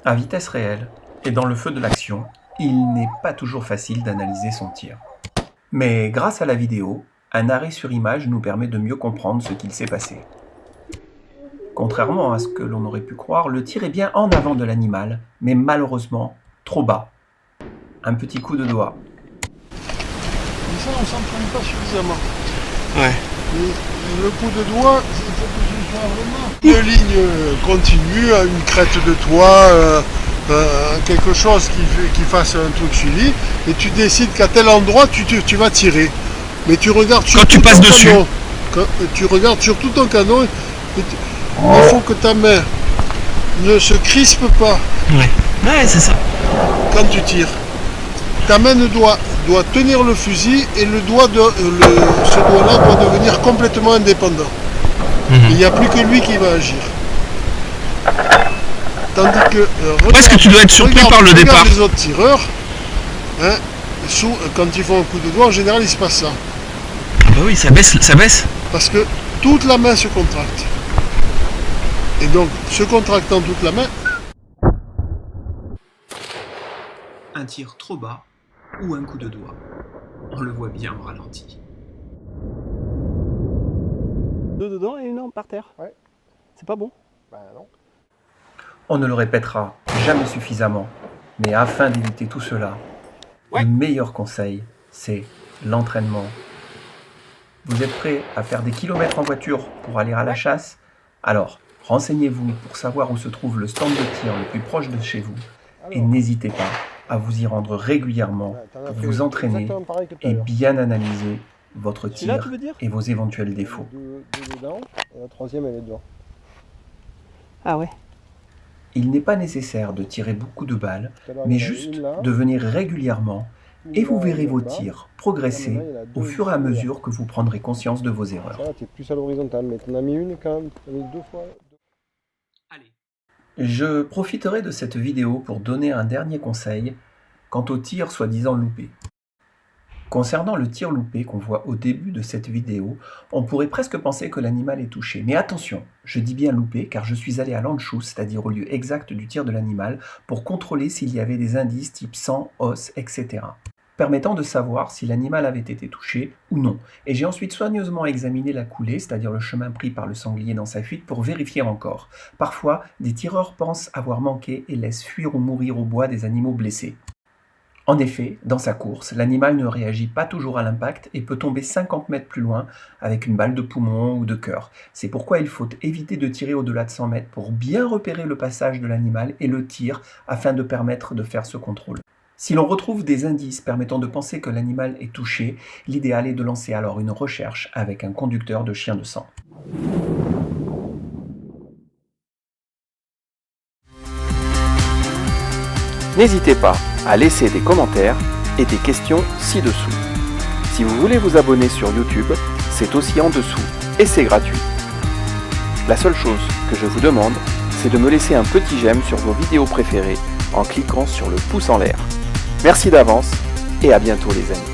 À vitesse réelle et dans le feu de l'action, il n'est pas toujours facile d'analyser son tir. Mais grâce à la vidéo, un arrêt sur image nous permet de mieux comprendre ce qu'il s'est passé. Contrairement à ce que l'on aurait pu croire, le tir est bien en avant de l'animal, mais malheureusement trop bas. Un petit coup de doigt. Mais ça, on s'entraîne pas suffisamment. Ouais. Le coup de doigt, c'est vraiment une ligne continue, une crête de toit, quelque chose qui fasse un truc suivi, et tu décides qu'à tel endroit tu vas tirer. Mais tu regardes sur quand tu passes dessus. Tu regardes sur tout ton canon. Il faut que ta main ne se crispe pas. Ouais, c'est ça. Quand tu tires. Ta main doit tenir le fusil et ce doigt-là doit devenir complètement indépendant. Il n'y a plus que lui qui va agir. Tandis que... Est-ce que tu dois être surpris par le départ? Les autres tireurs, hein, quand ils font un coup de doigt, en général, il se passe ça. Ah bah oui, ça baisse. Parce que toute la main se contracte. Et donc, se contractant toute la main... Un tir trop bas ou un coup de doigt. On le voit bien au ralenti. Deux dedans et une par terre. Ouais. C'est pas bon. Ben non. On ne le répétera jamais suffisamment, mais afin d'éviter tout cela, le meilleur conseil, c'est l'entraînement. Vous êtes prêts à faire des kilomètres en voiture pour aller à la chasse? Alors, renseignez-vous pour savoir où se trouve le stand de tir le plus proche de chez vous et n'hésitez pas à vous y rendre régulièrement pour vous entraîner et bien analyser votre tir et vos éventuels défauts. Deux dedans, et la troisième elle est dedans. Ah ouais. Il n'est pas nécessaire de tirer beaucoup de balles, mais juste de venir régulièrement et vous verrez vos tirs progresser au fur et à mesure que vous prendrez conscience de vos erreurs. Ça, tu es plus à l'horizontale, mais tu en as mis une quand même, tu en as mis deux fois. Je profiterai de cette vidéo pour donner un dernier conseil quant au tir soi-disant loupé. Concernant le tir loupé qu'on voit au début de cette vidéo, on pourrait presque penser que l'animal est touché. Mais attention, je dis bien loupé car je suis allé à l'Andschuss, c'est-à-dire au lieu exact du tir de l'animal, pour contrôler s'il y avait des indices type sang, os, etc. permettant de savoir si l'animal avait été touché ou non. Et j'ai ensuite soigneusement examiné la coulée, c'est-à-dire le chemin pris par le sanglier dans sa fuite, pour vérifier encore. Parfois, des tireurs pensent avoir manqué et laissent fuir ou mourir au bois des animaux blessés. En effet, dans sa course, l'animal ne réagit pas toujours à l'impact et peut tomber 50 mètres plus loin avec une balle de poumon ou de cœur. C'est pourquoi il faut éviter de tirer au-delà de 100 mètres pour bien repérer le passage de l'animal et le tir afin de permettre de faire ce contrôle. Si l'on retrouve des indices permettant de penser que l'animal est touché, l'idéal est de lancer alors une recherche avec un conducteur de chien de sang. N'hésitez pas à laisser des commentaires et des questions ci-dessous. Si vous voulez vous abonner sur YouTube, c'est aussi en dessous et c'est gratuit. La seule chose que je vous demande, c'est de me laisser un petit j'aime sur vos vidéos préférées en cliquant sur le pouce en l'air. Merci d'avance et à bientôt les amis.